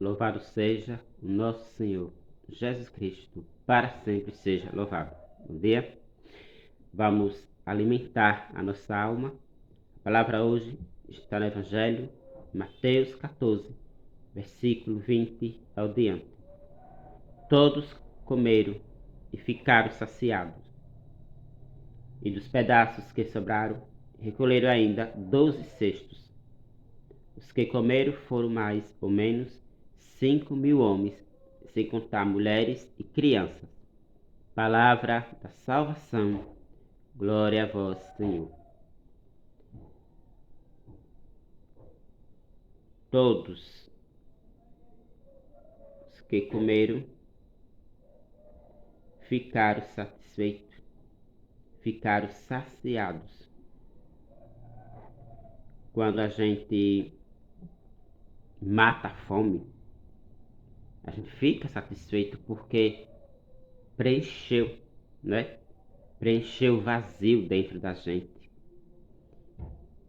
Louvado seja o nosso Senhor Jesus Cristo, para sempre seja louvado. Bom dia. Vamos alimentar a nossa alma. A palavra hoje está no Evangelho, Mateus 14, versículo 20 ao diante. Todos comeram e ficaram saciados, e dos pedaços que sobraram, recolheram ainda 12 cestos. Os que comeram foram mais ou menos 5.000 homens, sem contar mulheres e crianças. Palavra da salvação. Glória a vós, Senhor. Todos os que comeram ficaram satisfeitos, ficaram saciados. Quando a gente mata a fome, a gente fica satisfeito porque preencheu, né? Preencheu o vazio dentro da gente.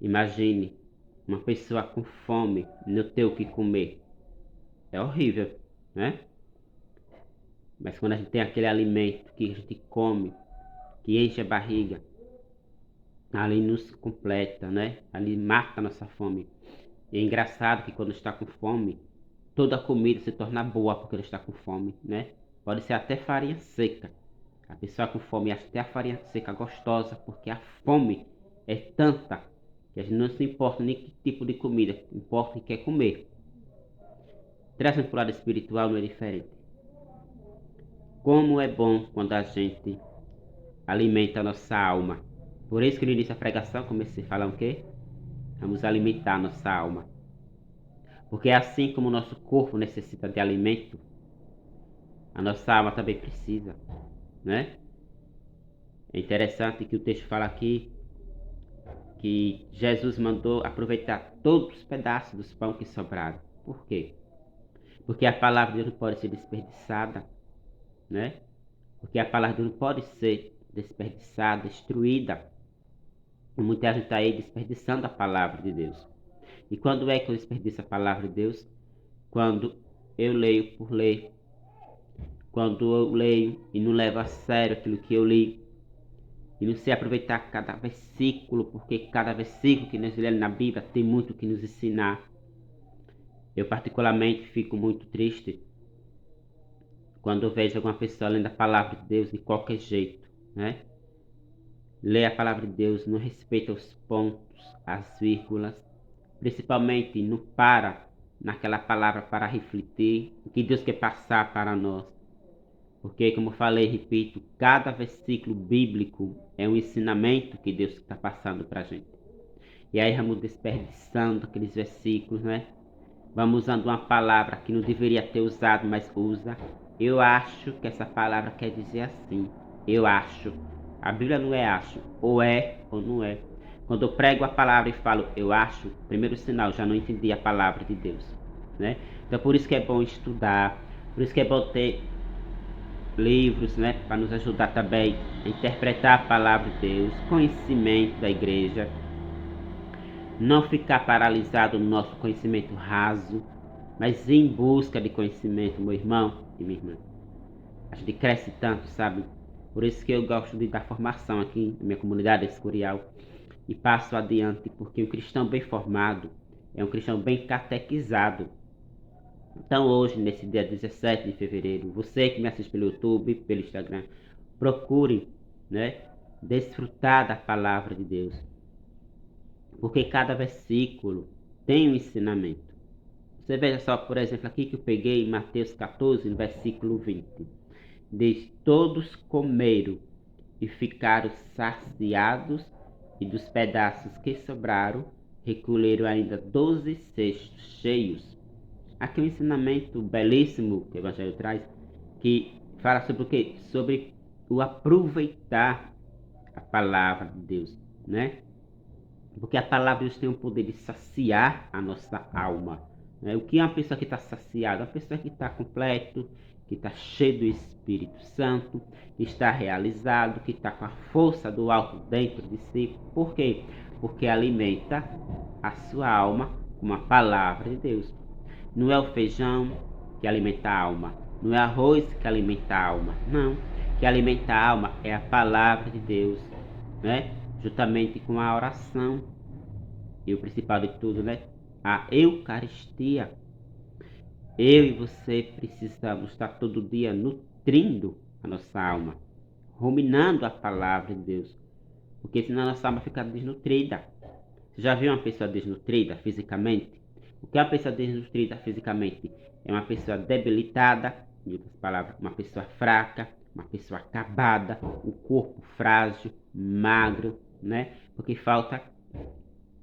Imagine uma pessoa com fome, não ter o que comer. É horrível, né? Mas quando a gente tem aquele alimento que a gente come, que enche a barriga, ali nos completa, né? Ali mata a nossa fome. E é engraçado que quando está com fome, toda a comida se torna boa porque ele está com fome, né? Pode ser até farinha seca. A pessoa com fome acha até a farinha seca gostosa, porque a fome é tanta que a gente não se importa nem que tipo de comida, importa que quer comer. Trazendo para o lado espiritual não é diferente. Como é bom quando a gente alimenta a nossa alma. Por isso que no início da pregação comecei a falar o quê? Vamos alimentar a nossa alma. Porque assim como o nosso corpo necessita de alimento, a nossa alma também precisa, né? É interessante que o texto fala aqui que Jesus mandou aproveitar todos os pedaços dos pão que sobraram. Por quê? Porque a palavra de Deus não pode ser desperdiçada, né? Porque a palavra de Deus não pode ser desperdiçada, destruída. Muita gente está aí desperdiçando a palavra de Deus. E quando é que eu desperdiço a palavra de Deus? Quando eu leio por ler. Quando eu leio e não levo a sério aquilo que eu li. E não sei aproveitar cada versículo, porque cada versículo que nós lemos na Bíblia tem muito o que nos ensinar. Eu particularmente fico muito triste quando eu vejo alguma pessoa lendo a palavra de Deus de qualquer jeito, né? Lê a palavra de Deus, não respeita os pontos, as vírgulas, principalmente não para naquela palavra para refletir o que Deus quer passar para nós. Porque, como eu falei, repito, cada versículo bíblico é um ensinamento que Deus está passando para a gente. E aí vamos desperdiçando aqueles versículos, né? Vamos usando uma palavra que não deveria ter usado, mas usa. Eu acho que essa palavra quer dizer assim. Eu acho. A Bíblia não é acho. Ou é ou não é. Quando eu prego a palavra e falo eu acho, primeiro sinal, já não entendi a palavra de Deus, né? Então por isso que é bom estudar, por isso que é bom ter livros, né, para nos ajudar também a interpretar a palavra de Deus, conhecimento da igreja, não ficar paralisado no nosso conhecimento raso, mas ir em busca de conhecimento, meu irmão e minha irmã. A gente cresce tanto, sabe? Por isso que eu gosto de dar formação aqui na minha comunidade Escorial e passo adiante, porque um cristão bem formado é um cristão bem catequizado. Então hoje, nesse dia 17 de fevereiro, você que me assiste pelo YouTube, pelo Instagram, procure, né, desfrutar da palavra de Deus. Porque cada versículo tem um ensinamento. Você veja só, por exemplo, aqui que eu peguei em Mateus 14, no versículo 20. Diz, todos comeram e ficaram saciados, e dos pedaços que sobraram, recolheram ainda 12 cestos cheios. Aqui um ensinamento belíssimo que o Evangelho traz, que fala sobre o quê? Sobre o aproveitar a palavra de Deus, né? Porque a palavra de Deus tem o poder de saciar a nossa alma, né? O que é uma pessoa que está saciada? Uma pessoa que está completo, que está cheio do Espírito Santo, que está realizado, que está com a força do alto dentro de si. Por quê? Porque alimenta a sua alma com a palavra de Deus. Não é o feijão que alimenta a alma. Não é arroz que alimenta a alma. Não. O que alimenta a alma é a palavra de Deus, né? Juntamente com a oração. E o principal de tudo, né? A Eucaristia. Eu e você precisamos estar todo dia nutrindo a nossa alma, ruminando a palavra de Deus, porque senão a nossa alma fica desnutrida. Você já viu uma pessoa desnutrida fisicamente? O que é uma pessoa desnutrida fisicamente? É uma pessoa debilitada, em outras palavras, uma pessoa fraca, uma pessoa acabada, o corpo frágil, magro, né? Porque falta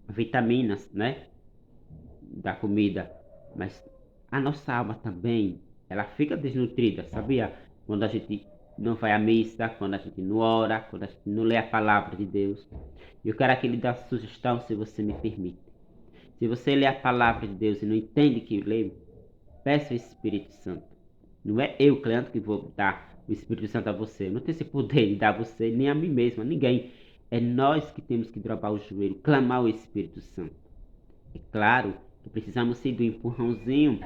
vitaminas, né? Da comida. Mas a nossa alma também, ela fica desnutrida, sabia? Quando a gente não vai à missa, quando a gente não ora, quando a gente não lê a palavra de Deus. E eu quero aqui lhe dar sugestão, se você me permite. Se você lê a palavra de Deus e não entende que lê, peça o Espírito Santo. Não é eu, Cleandro, que vou dar o Espírito Santo a você. Eu não tenho esse poder de dar a você, nem a mim mesmo, a ninguém. É nós que temos que dobrar o joelho, clamar o Espírito Santo. É claro que precisamos sim do empurrãozinho,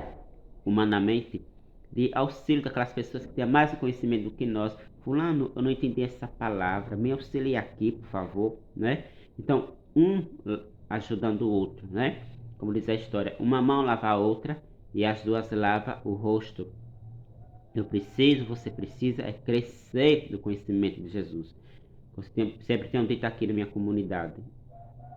humanamente, de auxílio daquelas pessoas que têm mais conhecimento do que nós. Fulano, eu não entendi essa palavra, me auxilie aqui, por favor, né? Então, ajudando o outro, né? Como diz a história, uma mão lava a outra e as duas lavam o rosto. Eu preciso, você precisa é crescer no conhecimento de Jesus. Sempre tenho dito aqui na minha comunidade,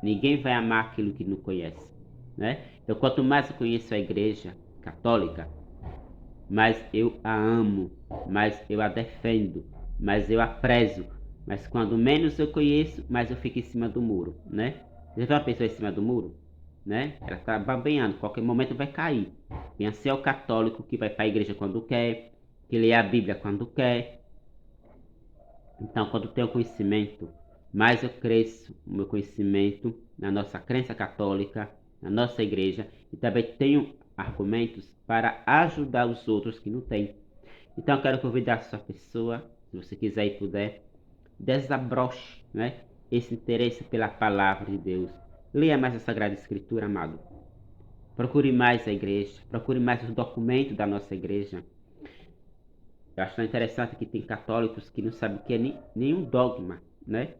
ninguém vai amar aquilo que não conhece, né? Então, quanto mais eu conheço a igreja católica, mais eu a amo, mais eu a defendo, mais eu a prezo. Mas quando menos eu conheço, mais eu fico em cima do muro, né? Você vê uma pessoa em cima do muro, né? Ela está babanhando, qualquer momento vai cair. E assim é o católico que vai para a igreja quando quer, que lê a Bíblia quando quer. Então, quando tenho conhecimento, mais eu cresço o meu conhecimento na nossa crença católica, na nossa igreja, e também tenho argumentos para ajudar os outros que não têm. Então, eu quero convidar a sua pessoa, se você quiser e puder, desabroche, né, esse interesse pela palavra de Deus. Leia mais a Sagrada Escritura, amado. Procure mais a igreja, procure mais os documentos da nossa igreja. Eu acho interessante que tem católicos que não sabem o que é nenhum dogma, né?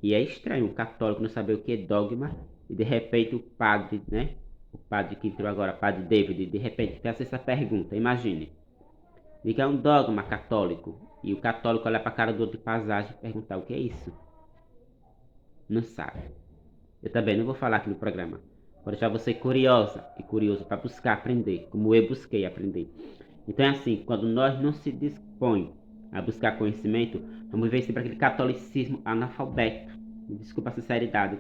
E é estranho um católico não saber o que é dogma e de repente o padre, né? O padre que entrou agora, padre David, de repente faz essa pergunta. Imagine, diga um dogma católico e o católico olha para a cara do outro de passagem e perguntar o que é isso. Não sabe. Eu também não vou falar aqui no programa. Vou deixar você curiosa e curioso para buscar aprender, como eu busquei aprender. Então é assim, quando nós não se dispõe a buscar conhecimento, vamos ver sempre aquele catolicismo analfabeto. Me desculpa a sinceridade.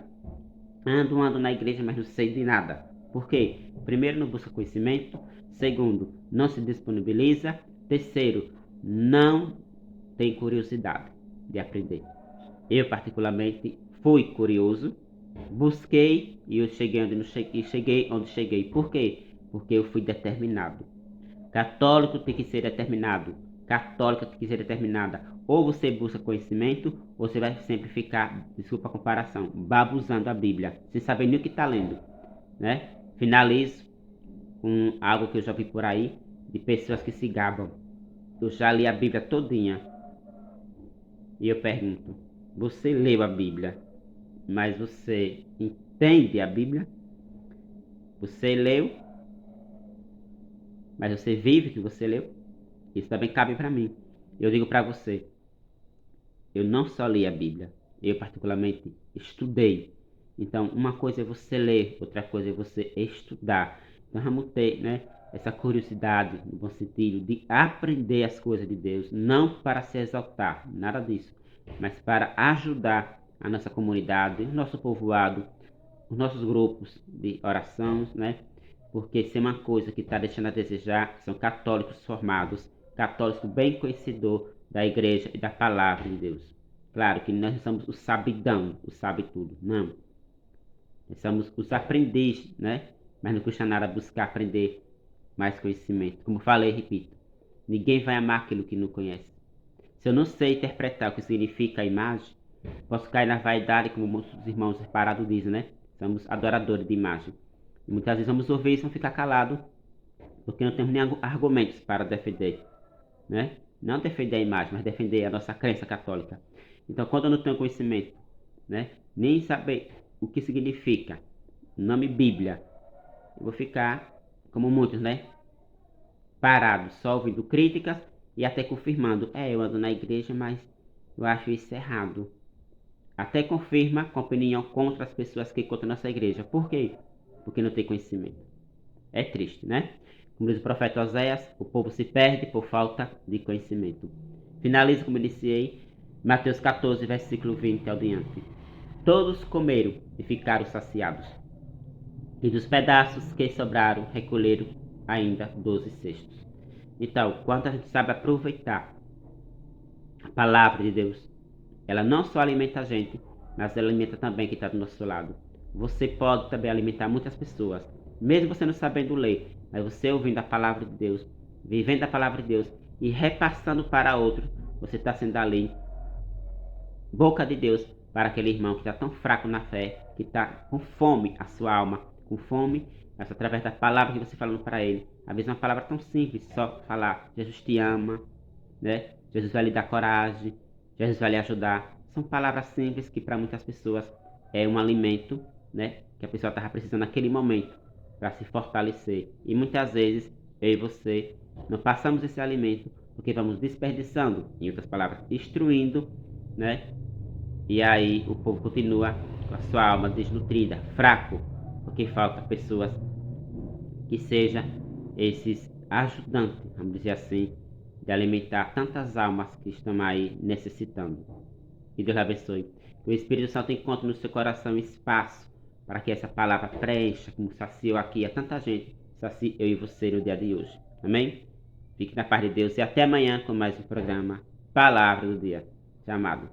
Ando na igreja, mas não sei de nada. Por quê? Primeiro, não busca conhecimento. Segundo, não se disponibiliza. Terceiro, não tem curiosidade de aprender. Eu, particularmente, fui curioso, busquei e eu cheguei onde cheguei. Por quê? Porque eu fui determinado. Católico tem que ser determinado. Católica tem que ser determinada. Ou você busca conhecimento, ou você vai sempre ficar, desculpa a comparação, babuzando a Bíblia, sem saber nem o que está lendo, né? Finalizo com algo que eu já vi por aí, de pessoas que se gabam. Eu já li a Bíblia todinha. E eu pergunto, você leu a Bíblia, mas você entende a Bíblia? Você leu, mas você vive o que você leu? Isso também cabe para mim. Eu digo para você, eu não só li a Bíblia, eu particularmente estudei. Então, uma coisa é você ler, outra coisa é você estudar. Então, vamos ter, né, essa curiosidade, no bom sentido, de aprender as coisas de Deus, não para se exaltar, nada disso, mas para ajudar a nossa comunidade, o nosso povoado, os nossos grupos de orações, né? Porque isso é uma coisa que está deixando a desejar, são católicos formados, católicos bem conhecedor da igreja e da palavra de Deus. Claro que nós não somos o sabidão, o sabe tudo, não. Nós somos os aprendizes, né? Mas não custa nada buscar aprender mais conhecimento. Como falei, repito, ninguém vai amar aquilo que não conhece. Se eu não sei interpretar o que significa a imagem, posso cair na vaidade, como muitos irmãos separados dizem, né? Somos adoradores de imagem. E muitas vezes vamos ouvir isso e vamos ficar calados porque não temos nem argumentos para defender, né? Não defender a imagem, mas defender a nossa crença católica. Então, quando eu não tenho conhecimento, né, nem saber o que significa o nome Bíblia, eu vou ficar, como muitos, né, parado, só ouvindo críticas e até confirmando. Eu ando na igreja, mas eu acho isso errado. Até confirma com opinião contra as pessoas que contam nossa igreja. Por quê? Porque não tem conhecimento. É triste, né? Como diz o profeta Oséias, o povo se perde por falta de conhecimento. Finalizo como iniciei, Mateus 14, versículo 20 ao diante. Todos comeram e ficaram saciados. E dos pedaços que sobraram, recolheram ainda 12 cestos. Então, quando a gente sabe aproveitar a palavra de Deus, ela não só alimenta a gente, mas ela alimenta também quem está do nosso lado. Você pode também alimentar muitas pessoas, mesmo você não sabendo ler, mas você ouvindo a palavra de Deus, vivendo a palavra de Deus e repassando para outro, você está sendo ali boca de Deus para aquele irmão que está tão fraco na fé, que está com fome a sua alma, com fome, mas através da palavra que você falando para ele. Às vezes uma palavra tão simples, só falar, Jesus te ama, né? Jesus vai lhe dar coragem, Jesus vai lhe ajudar. São palavras simples que para muitas pessoas é um alimento, né? Que a pessoa estava precisando naquele momento para se fortalecer. E muitas vezes eu e você não passamos esse alimento porque vamos desperdiçando, em outras palavras, destruindo, né? E aí o povo continua com a sua alma desnutrida, fraco, porque falta pessoas que sejam esses ajudantes, vamos dizer assim, de alimentar tantas almas que estão aí necessitando. Que Deus abençoe. Que o Espírito Santo encontre no seu coração espaço para que essa palavra preencha, como saciou aqui a tanta gente, sacie eu e você no dia de hoje. Amém? Fique na paz de Deus e até amanhã com mais um programa Palavra do Dia. Chamada.